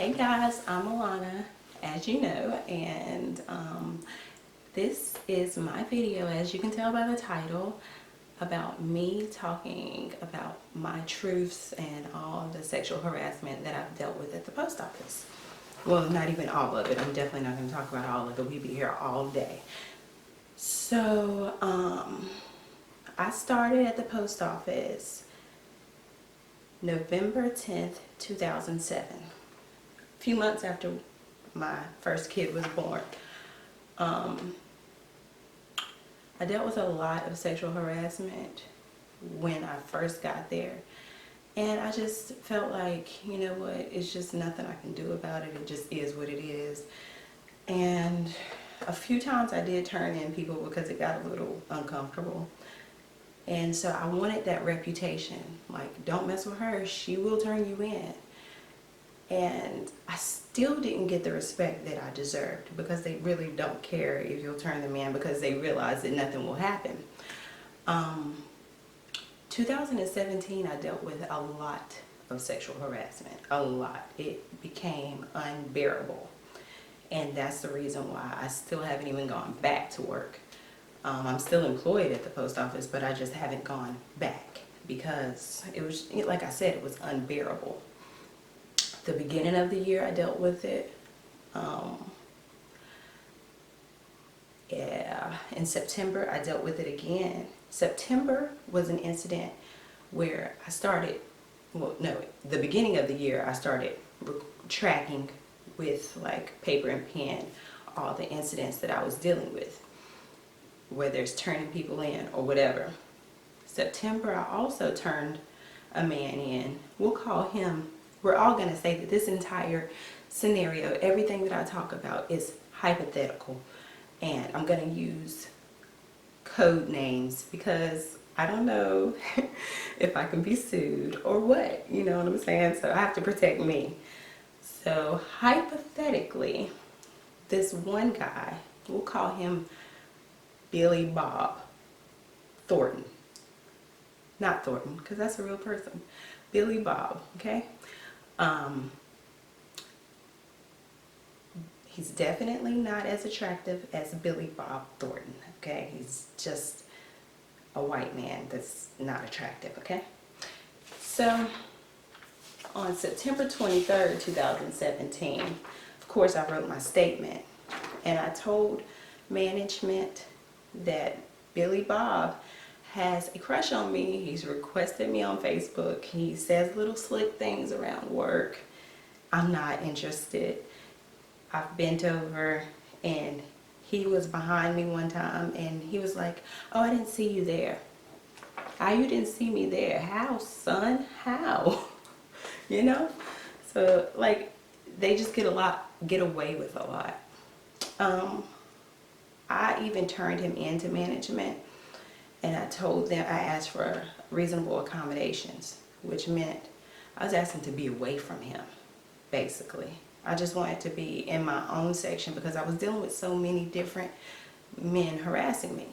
Hey guys, I'm Alana, as you know, and this is my video, as you can tell by the title, about me talking about my truths and all the sexual harassment that I've dealt with at the post office. Well, not even all of it. I'm definitely not going to talk about all of it. We'd be here all day. So, I started at the post office November 10th, 2007. A few months after my first kid was born. I dealt with a lot of sexual harassment when I first got there, and I just felt like, you know what, it's just nothing I can do about it. It just is what it is. And a few times I did turn in people because it got a little uncomfortable, and so I wanted that reputation, like, don't mess with her, she will turn you in. And I still didn't get the respect that I deserved, because they really don't care if you'll turn them in, because they realize that nothing will happen. 2017, I dealt with a lot of sexual harassment, a lot. It became unbearable, and that's the reason why I still haven't even gone back to work. I'm still employed at the post office, but I just haven't gone back because it was, like I said, it was unbearable. The beginning of the year I dealt with it. In September I dealt with it again. September was an incident where I started, the beginning of the year I started tracking with like paper and pen all the incidents that I was dealing with, whether it's turning people in or whatever. September I also turned a man in. We'll call him, we're all going to say that this entire scenario, everything that I talk about, is hypothetical. And I'm going to use code names because I don't know if I can be sued or what. You know what I'm saying? So I have to protect me. So hypothetically, this one guy, we'll call him Billy Bob Thornton. Not Thornton, because that's a real person. Billy Bob, okay? He's definitely not as attractive as Billy Bob Thornton, okay? He's just a white man that's not attractive, okay? So, on September 23rd, 2017, of course I wrote my statement, and I told management that Billy Bob has a crush on me. He's requested me on Facebook. He says little slick things around work. I'm not interested. I've bent over, and he was behind me one time, and he was like, oh, I didn't see you there. How you didn't see me there? How, son? How? You know? So, like, they just get away with a lot. I even turned him into management, and I told them, I asked for reasonable accommodations, which meant I was asking to be away from him, basically. I just wanted to be in my own section because I was dealing with so many different men harassing me.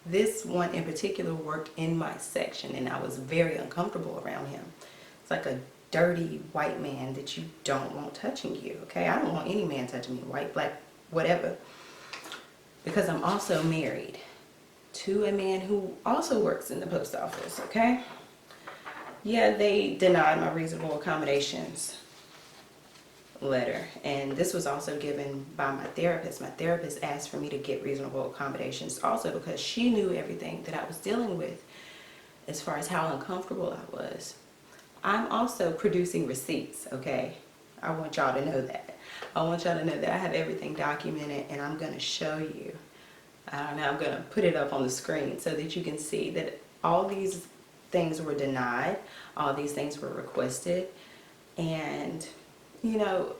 This one in particular worked in my section, and I was very uncomfortable around him. It's like a dirty white man that you don't want touching you, okay? I don't want any man touching me, white, black, whatever. Because I'm also married to a man who also works in the post office, okay? Yeah, they denied my reasonable accommodations letter, and this was also given by my therapist. My therapist asked for me to get reasonable accommodations also because she knew everything that I was dealing with as far as how uncomfortable I was. I'm also producing receipts, okay? I want y'all to know that. I want y'all to know that I have everything documented, and I'm going to show you. I don't know, I'm going to put it up on the screen so that you can see that all these things were denied, all these things were requested, and you know,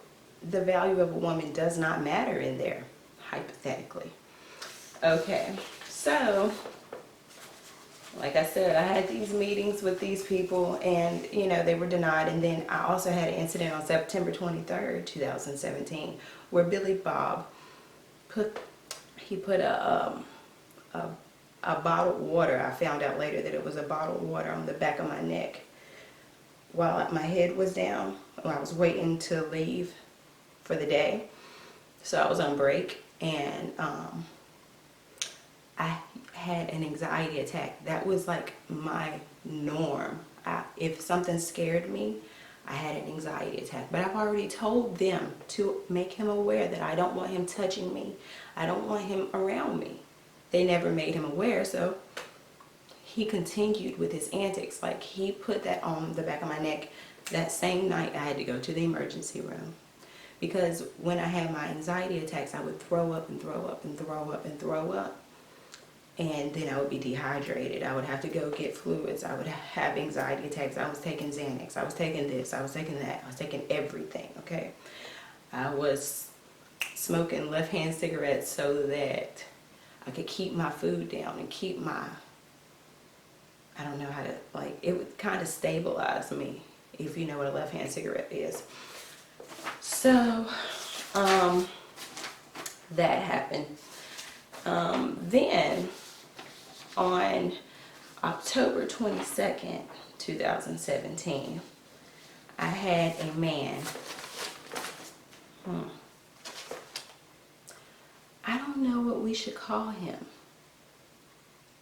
the value of a woman does not matter in there, hypothetically. Okay, so, like I said, I had these meetings with these people, and, you know, they were denied. And then I also had an incident on September 23rd, 2017, where Billy Bob put a bottled water. I found out later that it was a bottled water on the back of my neck while my head was down, when I was waiting to leave for the day. So I was on break, and I had an anxiety attack. That was like my norm. If something scared me, I had an anxiety attack. But I've already told them to make him aware that I don't want him touching me. I don't want him around me. They never made him aware, so he continued with his antics. Like, he put that on the back of my neck. That same night, I had to go to the emergency room. Because when I had my anxiety attacks, I would throw up and throw up and throw up and throw up. And then I would be dehydrated. I would have to go get fluids. I would have anxiety attacks. I was taking Xanax. I was taking this. I was taking that. I was taking everything, okay? I was smoking left-hand cigarettes so that I could keep my food down and keep my, I don't know how to, like, it would kind of stabilize me, if you know what a left-hand cigarette is. So, that happened. Then, on October 22nd, 2017, I had a man, I don't know what we should call him,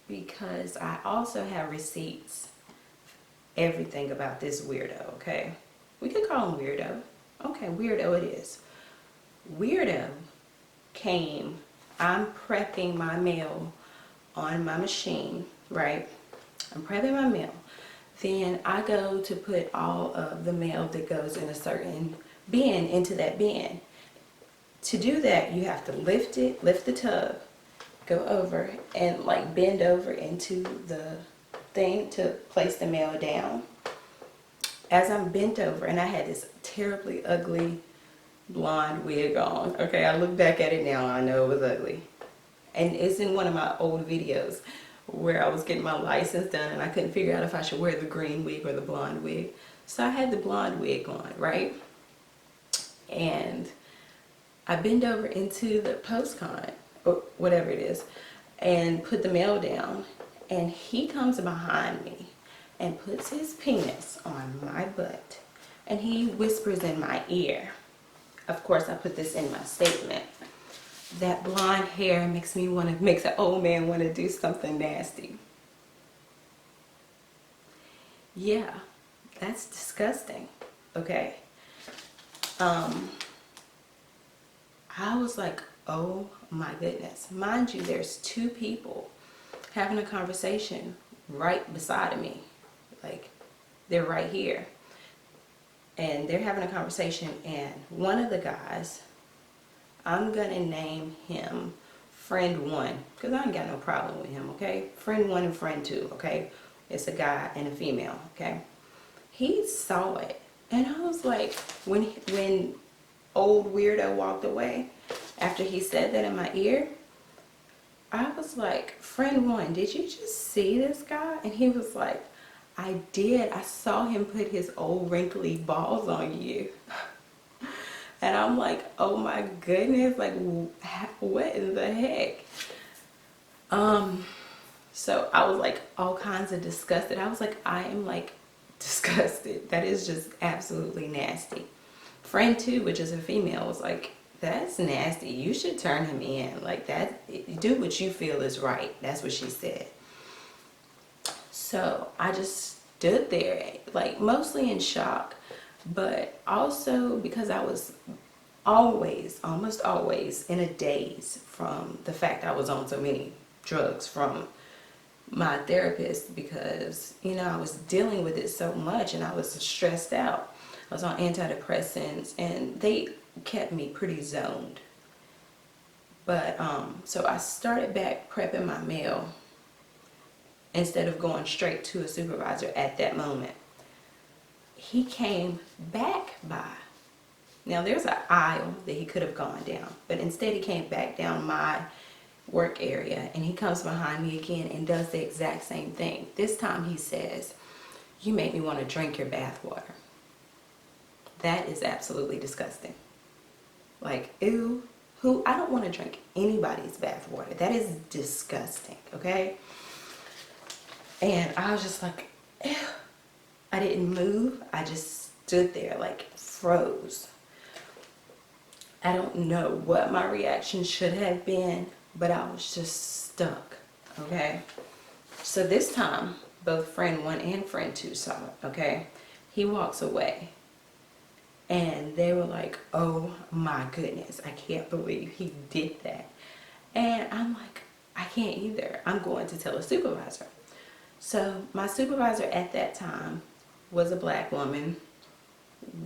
because I also have receipts, everything about this weirdo, okay? We could call him Weirdo. Okay, Weirdo it is. Weirdo came, I'm prepping my mail on my machine, right? I'm prepping my mail. Then I go to put all of the mail that goes in a certain bin into that bin. To do that, you have to lift the tub, go over and like bend over into the thing to place the mail down. As I'm bent over, and I had this terribly ugly blonde wig on. Okay, I look back at it now and I know it was ugly. And it's in one of my old videos where I was getting my license done and I couldn't figure out if I should wear the green wig or the blonde wig. So I had the blonde wig on, right? And I bend over into the postcon, or whatever it is, and put the mail down. And he comes behind me and puts his penis on my butt. And he whispers in my ear. Of course, I put this in my statement. That blonde hair makes an old man want to do something nasty. Yeah, that's disgusting. Okay. I was like, oh my goodness. Mind you, there's two people having a conversation right beside of me. Like, they're right here. And they're having a conversation, and one of the guys, I'm gonna name him friend one, because I ain't got no problem with him, okay? Friend one and friend two, okay? It's a guy and a female, okay? He saw it, and I was like, when old weirdo walked away, after he said that in my ear, I was like, friend one, did you just see this guy? And he was like, I did. I saw him put his old wrinkly balls on you. And I'm like, oh my goodness, like, what in the heck? So I was like all kinds of disgusted. I was like, I am like disgusted. That is just absolutely nasty. Friend two, which is a female, was like, that's nasty. You should turn him in. Like, that, do what you feel is right. That's what she said. So I just stood there, like, mostly in shock, but also because I was almost always in a daze from the fact I was on so many drugs from my therapist, because, you know, I was dealing with it so much and I was stressed out. I was on antidepressants and they kept me pretty zoned. But so I started back prepping my mail instead of going straight to a supervisor at that moment. He came back by. Now there's an aisle that he could have gone down, but instead he came back down my work area, and he comes behind me again and does the exact same thing. This time he says, you make me want to drink your bath water. That is absolutely disgusting. Like, ew. I don't want to drink anybody's bath water. That is disgusting, okay? And I was just like, ew. I didn't move. I just stood there, like, froze. I don't know what my reaction should have been, but I was just stuck, okay? So this time, both friend 1 and friend 2 saw it, okay? He walks away, and they were like, oh my goodness, I can't believe he did that. And I'm like, I can't either. I'm going to tell a supervisor. So my supervisor at that time was a black woman.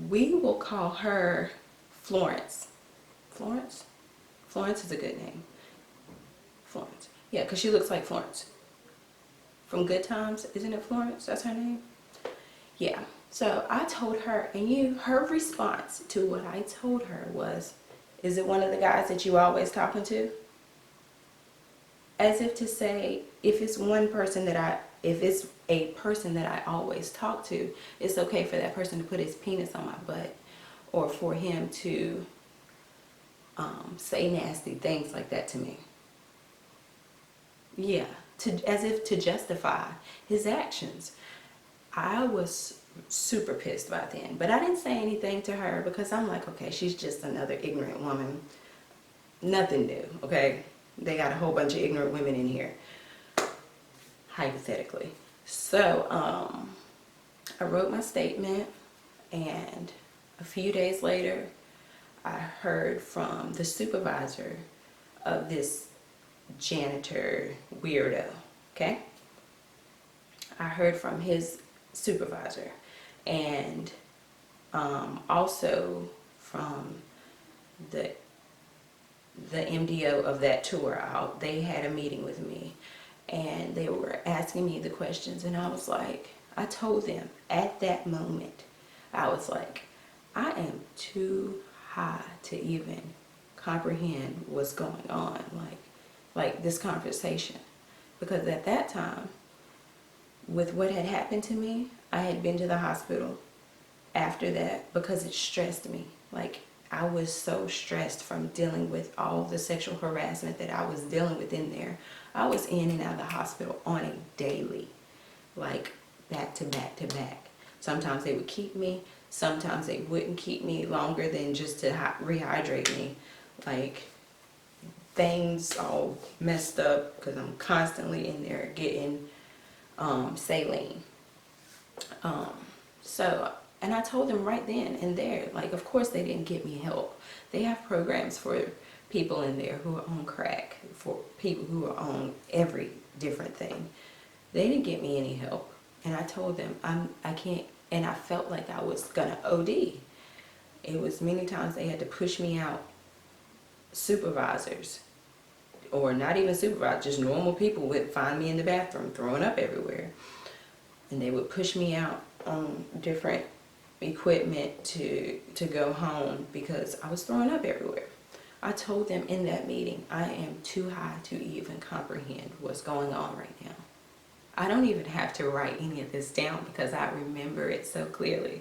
We will call her Florence. Florence? Florence is a good name. Florence. Yeah, because she looks like Florence. From Good Times, isn't it Florence? That's her name? Yeah. So I told her, and her response to what I told her was, is it one of the guys that you always talking to? As if to say, if it's a person that I always talk to, it's okay for that person to put his penis on my butt, or for him to say nasty things like that to me. Yeah, as if to justify his actions. I was super pissed by then, but I didn't say anything to her because I'm like, okay, she's just another ignorant woman. Nothing new, okay? They got a whole bunch of ignorant women in here, hypothetically. So I wrote my statement, and a few days later, I heard from the supervisor of this janitor weirdo, okay? I heard from his supervisor, and also from the MDO of that tour out. They had a meeting with me, and they were asking me the questions, and I was like, I told them at that moment, I was like, I am too high to even comprehend what's going on, like this conversation. Because at that time, with what had happened to me, I had been to the hospital after that because it stressed me. Like, I was so stressed from dealing with all the sexual harassment that I was dealing with in there. I was in and out of the hospital on a daily, like back to back to back. Sometimes they would keep me, sometimes they wouldn't keep me longer than just to rehydrate me. Like, things all messed up because I'm constantly in there getting saline. And I told them right then and there, like, of course they didn't get me help. They have programs for people in there who are on crack, for people who are on every different thing. They didn't get me any help. And I told them, I can't, and I felt like I was gonna OD. It was many times they had to push me out. Supervisors, or not even supervisors, just normal people would find me in the bathroom throwing up everywhere. And they would push me out on different equipment to go home because I was throwing up everywhere. I told them in that meeting, I am too high to even comprehend what's going on right now. I don't even have to write any of this down because I remember it so clearly.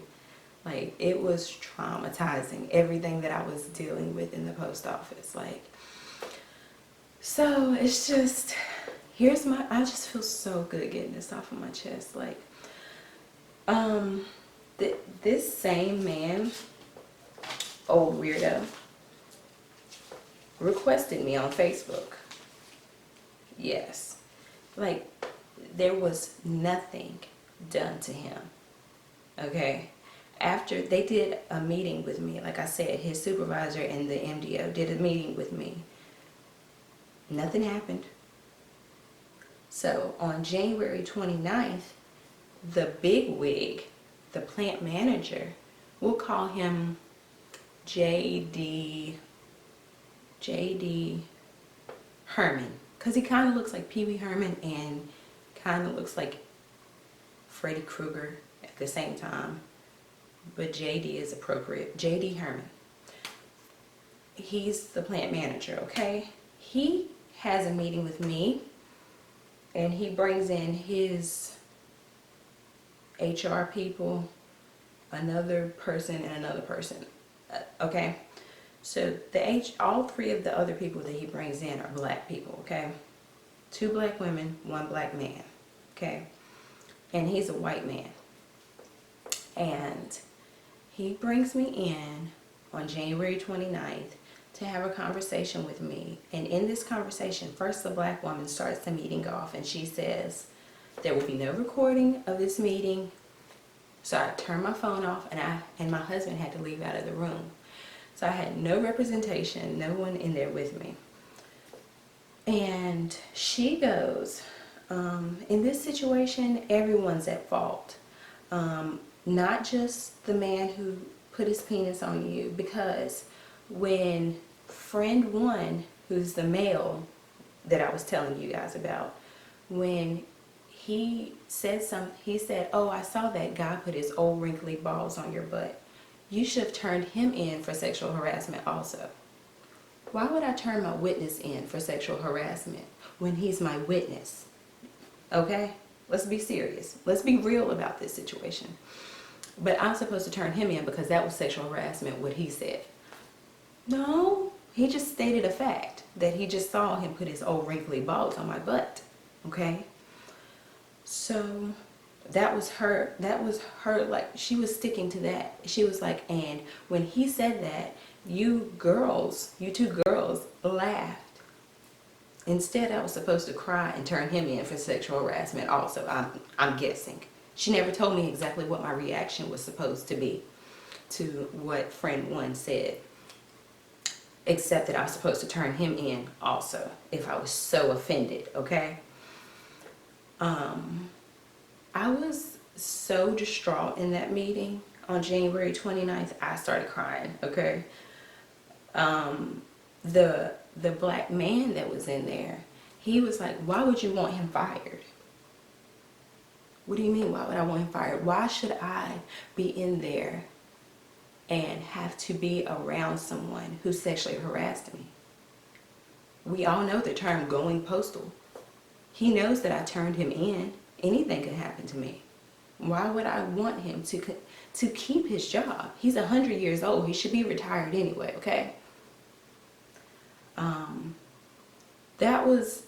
Like, it was traumatizing, everything that I was dealing with in the post office. Like, so it's just, I just feel so good getting this off of my chest. Like, this same man, old weirdo, requested me on Facebook. Yes. Like, there was nothing done to him. Okay? After they did a meeting with me, like I said, his supervisor and the MDO did a meeting with me. Nothing happened. So on January 29th, the big wig, the plant manager, we'll call him JD Herman, because he kind of looks like Pee Wee Herman and kind of looks like Freddy Krueger at the same time. But JD is appropriate. JD Herman. He's the plant manager, okay? He has a meeting with me, and he brings in his HR people, another person, and another person. Okay? So all three of the other people that he brings in are black people, okay? 2 black women, 1 black man, okay? And he's a white man. And he brings me in on January 29th to have a conversation with me. And in this conversation, first the black woman starts the meeting off and she says, there will be no recording of this meeting. So I turned my phone off, and my husband had to leave out of the room. So I had no representation, no one in there with me. And she goes, in this situation, everyone's at fault. Not just the man who put his penis on you, because when friend one, who's the male that I was telling you guys about, when he said, oh, I saw that guy put his old wrinkly balls on your butt. You should have turned him in for sexual harassment also. Why would I turn my witness in for sexual harassment when he's my witness? Okay? Let's be serious. Let's be real about this situation. But I'm supposed to turn him in because that was sexual harassment, what he said. No, he just stated a fact that he just saw him put his old wrinkly balls on my butt. Okay? So that was her, like, she was sticking to that. She was like, and when he said that, you two girls laughed. Instead, I was supposed to cry and turn him in for sexual harassment also, I'm guessing. She never told me exactly what my reaction was supposed to be to what friend one said, except that I was supposed to turn him in also if I was so offended, okay? I was so distraught in that meeting on January 29th, I started crying, okay? The black man that was in there, he was like, why would you want him fired? What do you mean, why would I want him fired? Why should I be in there and have to be around someone who sexually harassed me? We all know the term going postal. He knows that I turned him in. Anything could happen to me. Why would I want him to keep his job? He's 100 years old. He should be retired anyway, okay? That was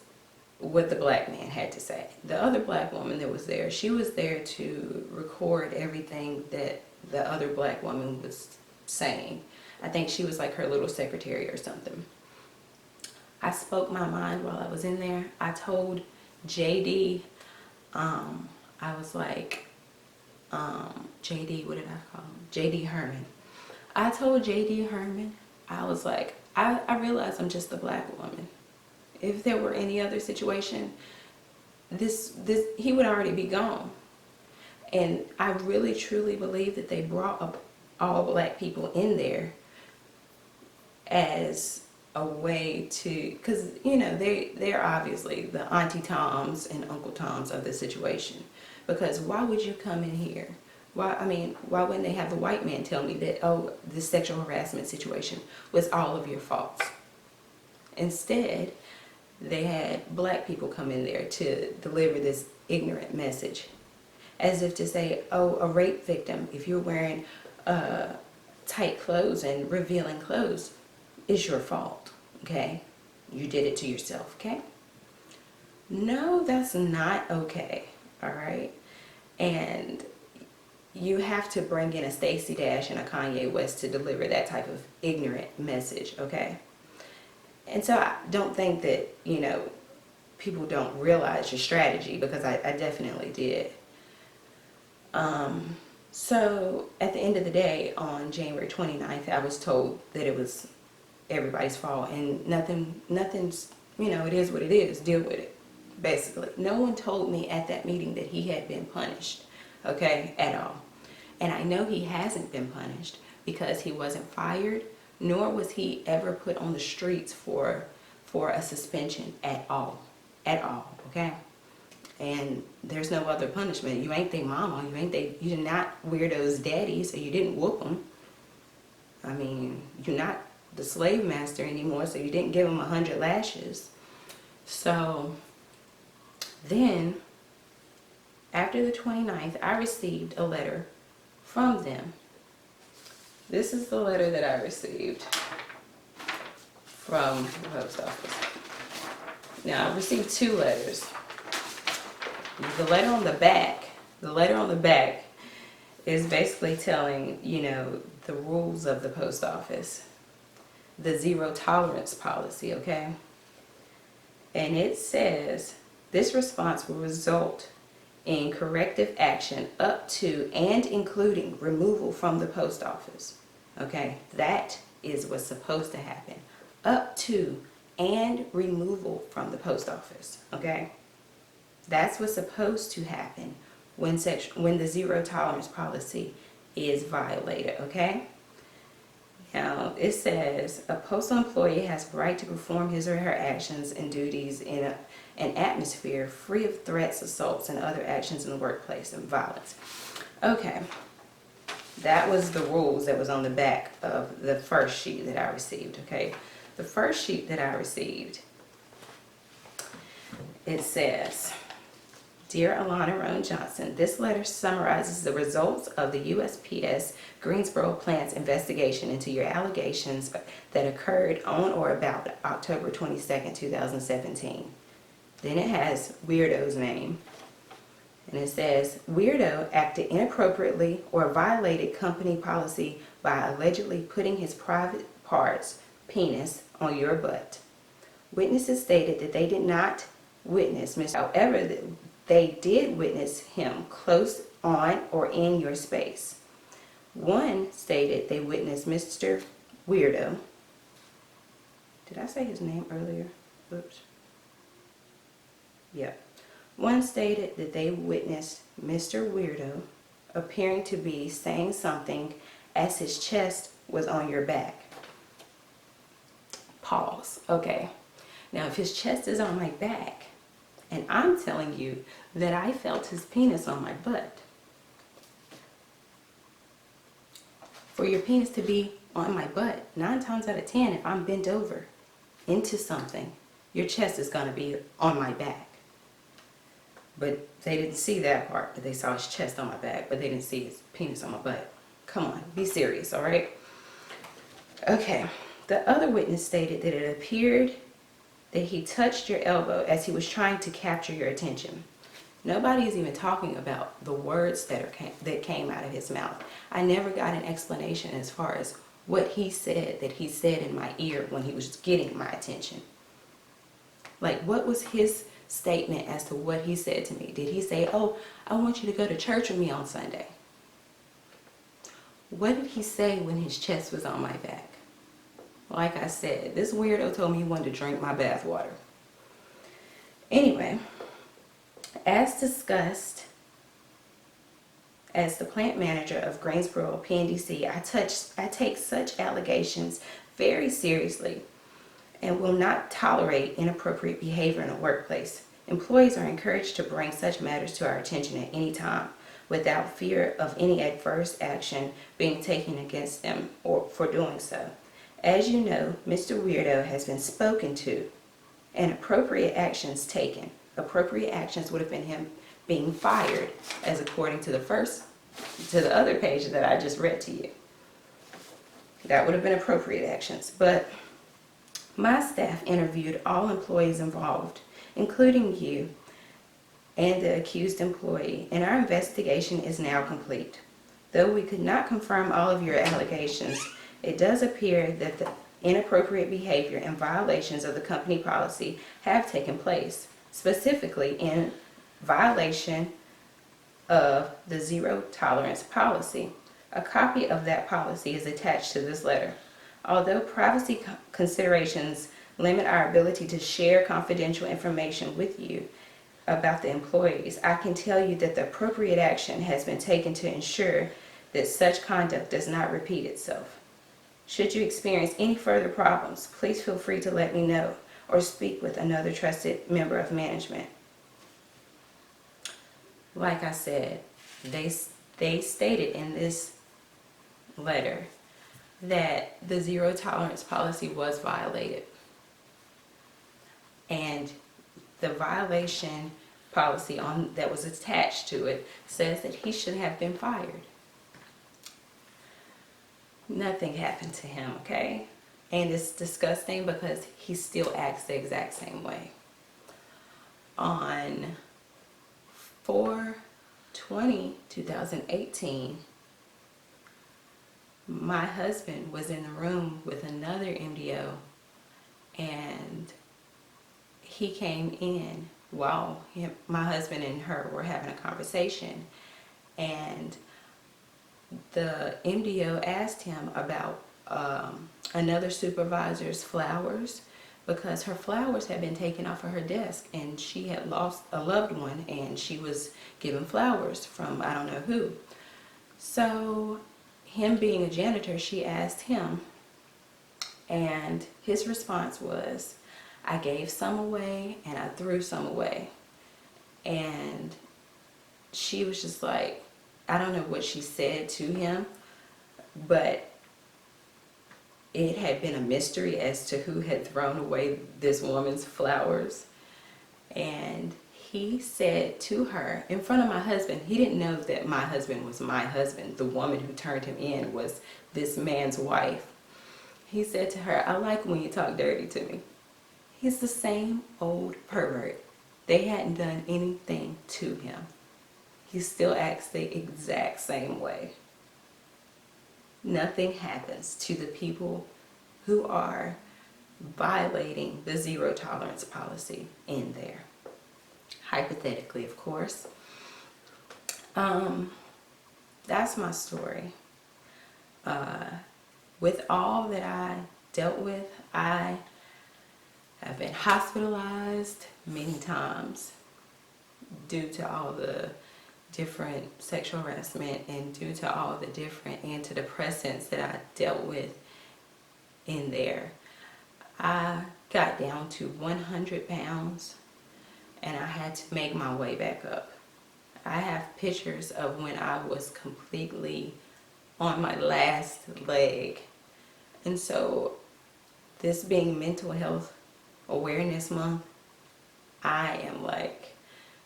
what the black man had to say. The other black woman that was there, she was there to record everything that the other black woman was saying. I think she was like her little secretary or something. I spoke my mind while I was in there. I told JD, I was like, JD, what did I call him? JD Herman. I told JD Herman, I was like, I realize I'm just a black woman. If there were any other situation, he would already be gone. And I really truly believe that they brought up all black people in there as a way to, because you know they're obviously the Auntie Toms and Uncle Toms of the situation. Because why would you come in here? Why wouldn't they have the white man tell me that, oh, this sexual harassment situation was all of your faults? Instead, they had black people come in there to deliver this ignorant message, as if to say, oh, a rape victim, if you're wearing tight clothes and revealing clothes, is your fault, okay? You did it to yourself, okay? No, that's not okay, all right? And you have to bring in a Stacey Dash and a Kanye West to deliver that type of ignorant message, okay? And so I don't think that, you know, people don't realize your strategy, because I definitely did. So at the end of the day, on January 29th, I was told that it was everybody's fault and nothing's, you know, it is what it is, deal with it, basically. No one told me at that meeting that he had been punished, okay, at all. And I know he hasn't been punished because he wasn't fired, nor was he ever put on the streets for a suspension at all, okay? And there's no other punishment. You ain't their mama, you're not weirdo's daddy, so you didn't whoop them. I mean, you're not the slave master anymore, so you didn't give them 100 lashes. So then, after the 29th, I received a letter from them. This is the letter that I received from the post office. Now, I received 2 letters. The letter on the back is basically telling, you know, the rules of the post office. the zero tolerance policy, okay? And it says this response will result in corrective action up to and including removal from the post office. Okay, that is what's supposed to happen. Up to and removal from the post office. Okay, that's what's supposed to happen when the zero tolerance policy is violated. Okay. Now, it says a postal employee has the right to perform his or her actions and duties in an atmosphere free of threats, assaults, and other actions in the workplace and violence. Okay, that was the rules that was on the back of the first sheet that I received, okay? The first sheet that I received, it says, Dear Alana Roan Johnson, this letter summarizes the results of the USPS Greensboro plant's investigation into your allegations that occurred on or about October 22nd, 2017. Then it has Weirdo's name. And it says, Weirdo acted inappropriately or violated company policy by allegedly putting his private parts, penis, on your butt. Witnesses stated that they did not witness Mr. However, they did witness him close on or in your space. One stated they witnessed Mr. Weirdo. Did I say his name earlier? Oops. Yep. One stated that they witnessed Mr. Weirdo appearing to be saying something as his chest was on your back. Pause. Okay. Now, if his chest is on my back, and I'm telling you that I felt his penis on my butt, for your penis to be on my butt, 9 times out of 10, if I'm bent over into something, your chest is going to be on my back. But they didn't see that part. They saw his chest on my back, but they didn't see his penis on my butt. Come on, be serious, all right? Okay, the other witness stated that it appeared that he touched your elbow as he was trying to capture your attention. Nobody is even talking about the words that came out of his mouth. I never got an explanation as far as what he said that he said in my ear when he was getting my attention. Like, what was his statement as to what he said to me? Did he say, oh, I want you to go to church with me on Sunday? What did he say when his chest was on my back? Like I said, this weirdo told me he wanted to drink my bath water. Anyway, as discussed, as the plant manager of Greensboro PNDC, I take such allegations very seriously and will not tolerate inappropriate behavior in a workplace. Employees are encouraged to bring such matters to our attention at any time without fear of any adverse action being taken against them or for doing so. As you know, Mr. Weirdo has been spoken to and appropriate actions taken. Appropriate actions would have been him being fired, as according to the other page that I just read to you. That would have been appropriate actions. But my staff interviewed all employees involved, including you and the accused employee, and our investigation is now complete. Though we could not confirm all of your allegations, it does appear that the inappropriate behavior and violations of the company policy have taken place, specifically in violation of the zero tolerance policy. A copy of that policy is attached to this letter. Although privacy considerations limit our ability to share confidential information with you about the employees, I can tell you that the appropriate action has been taken to ensure that such conduct does not repeat itself. Should you experience any further problems, please feel free to let me know or speak with another trusted member of management. Like I said, they stated in this letter that the zero tolerance policy was violated. And the violation policy that was attached to it says that he should have been fired. Nothing happened to him, okay? And it's disgusting because he still acts the exact same way. On 4/20/2018, my husband was in the room with another MDO, and he came in while my husband and her were having a conversation, and the MDO asked him about another supervisor's flowers, because her flowers had been taken off of her desk and she had lost a loved one, and she was given flowers from I don't know who. So him being a janitor, she asked him, and his response was, I gave some away and I threw some away. And she was just like, I don't know what she said to him, but it had been a mystery as to who had thrown away this woman's flowers. And he said to her, in front of my husband, he didn't know that my husband was my husband. The woman who turned him in was this man's wife. He said to her, I like when you talk dirty to me. He's the same old pervert. They hadn't done anything to him. He still acts the exact same way. Nothing happens to the people who are violating the zero tolerance policy in there. Hypothetically, of course. That's my story. With all that I dealt with, I have been hospitalized many times due to all the different sexual harassment and due to all the different antidepressants that I dealt with in there. I got down to 100 pounds and I had to make my way back up. I have pictures of when I was completely on my last leg. And so, this being Mental Health Awareness Month, I am like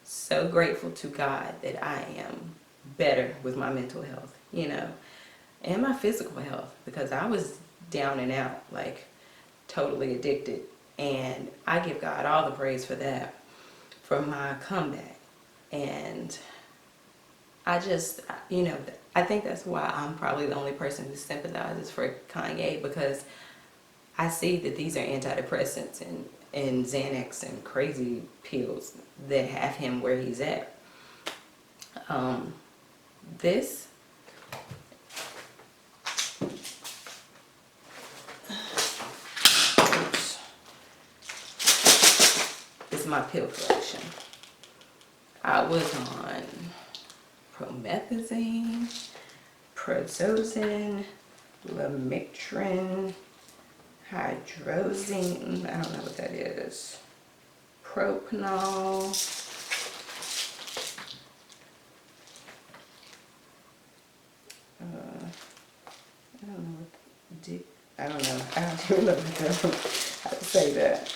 so grateful to God that I am better with my mental health, you know, and my physical health, because I was down and out, like totally addicted. And I give God all the praise for that, for my comeback. And I just, you know, I think that's why I'm probably the only person who sympathizes for Kanye, because I see that these are antidepressants and Xanax and crazy pills that have him where he's at. This is my pill collection. I was on promethazine, prozosine, lamictrin, hydrozine, I don't know what that is, propanol, I don't know how to say that.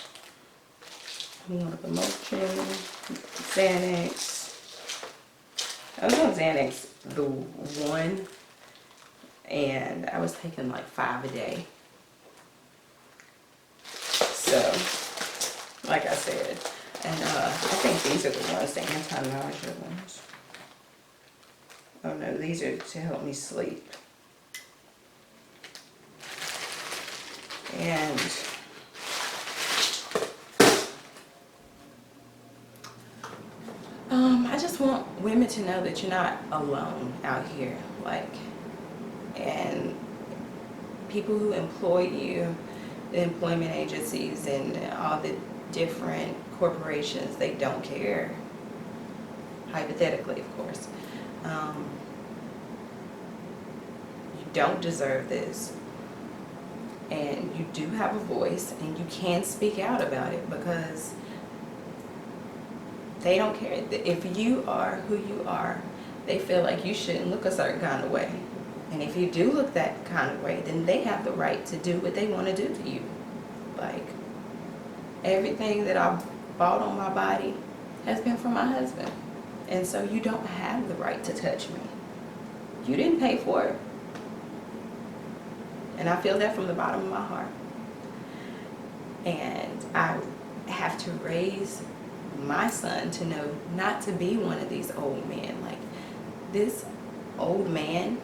Monopromotion, Xanax. I was on Xanax the one, and I was taking like 5 a day. So, like I said, and I think these are the ones, the anti-nausea ones. Oh no, these are to help me sleep. And I just want women to know that you're not alone out here, like, and people who employ you, the employment agencies and all the different corporations, they don't care. Hypothetically, of course. You don't deserve this. And you do have a voice, and you can speak out about it, because they don't care. If you are who you are, they feel like you shouldn't look a certain kind of way. And if you do look that kind of way, then they have the right to do what they want to do to you. Like, everything that I bought on my body has been from my husband. And so you don't have the right to touch me. You didn't pay for it. And I feel that from the bottom of my heart. And I have to raise my son to know not to be one of these old men. Like, this old man,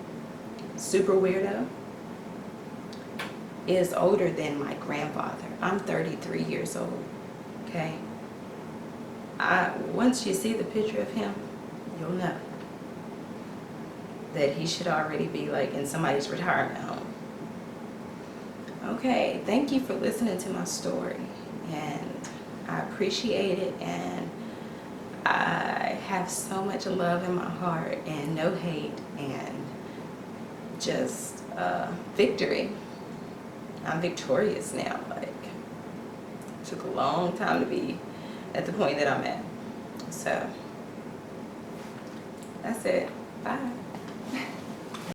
super weirdo, is older than my grandfather. I'm 33 years old, okay? Once you see the picture of him, you'll know that he should already be like in somebody's retirement home. Okay, thank you for listening to my story, and I appreciate it, and I have so much love in my heart and no hate and just victory. I'm victorious now. Like, it took a long time to be at the point that I'm at. So that's it. Bye.